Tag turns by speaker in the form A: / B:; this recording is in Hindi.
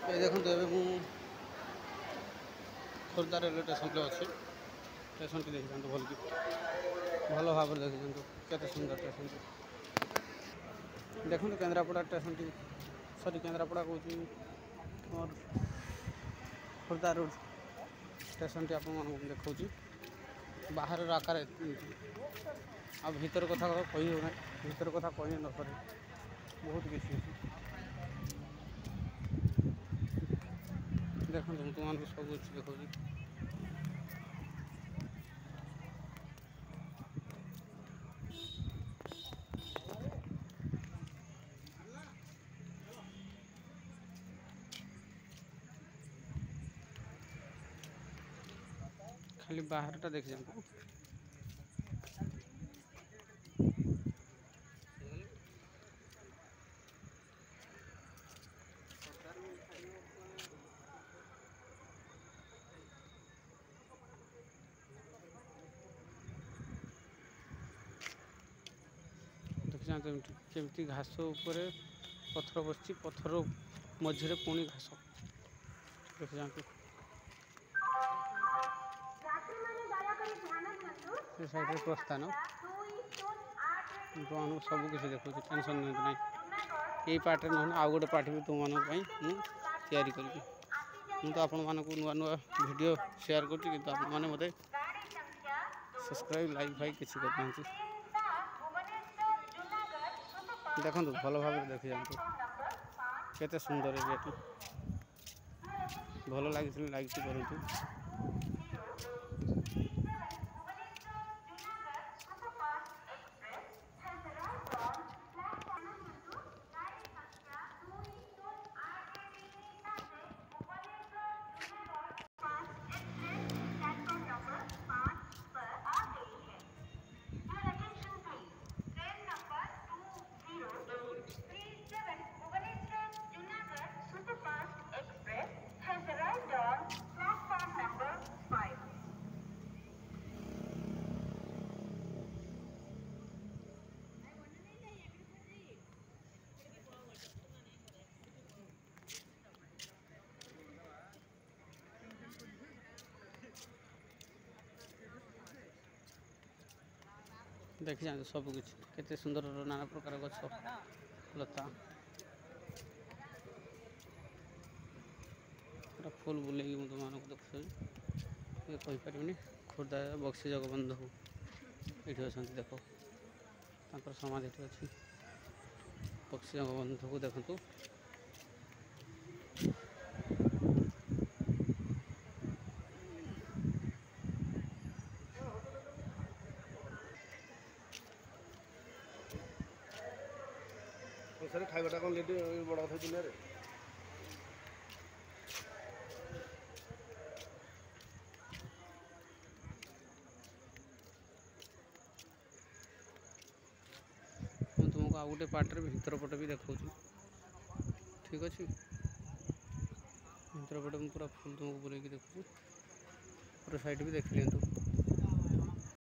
A: ये देखो तो मु खोर्धा रेलवे स्टेशन अच्छे स्टेशन टी देखी भल कि भल भाव देखी केते सुंदर स्टेशन देखो Kendrapara station T sorry Kendrapara कौन और खोर्धा रोड स्टेशन टी आप देखा बाहर आकार आ भीतर कथा कही होना भीतर कथा कही न पारे बहुत किसी देखो तुम सब कुछ देखो खाली बाहरटा देखी जाता देखी जाते केमती घास उपर पथर बस पथर मझे पुणी घास देखी जाते से साइड प्रस्थान तुम सब किसी देखो टेंशन नहीं ना यही पार्टे ना आउ गोटे पार्ट भी तुम मानी तैयारी करी तो आपण मानक नुआ नुआ वीडियो शेयर करुँच कि आप मत सब्सक्राइब लाइक फाइक किसी करना देखो भल भाव देखी जातु केते सुंदर एरिया भल लगी लाइक करूँ देखी जाते सब किसी केते सुंदर नाना प्रकार गछ लता पूरा फुल बुले तुम देखुँ ये कहीपर खोर्धा बक्सी जगबंधु ये अच्छा देख समाधि अच्छी बक्सी जगबंधु को देखु
B: सर खाइबाटा कौन लेट बड़ा कथा दुनिया रे
A: तुमको आउ गोटे पार्टर भीतर पट भी देखा ठीक अच्छे भीतर पटे पूरा फुल तुमको बुले देखुँ पूरा साइड भी देख लिंतु।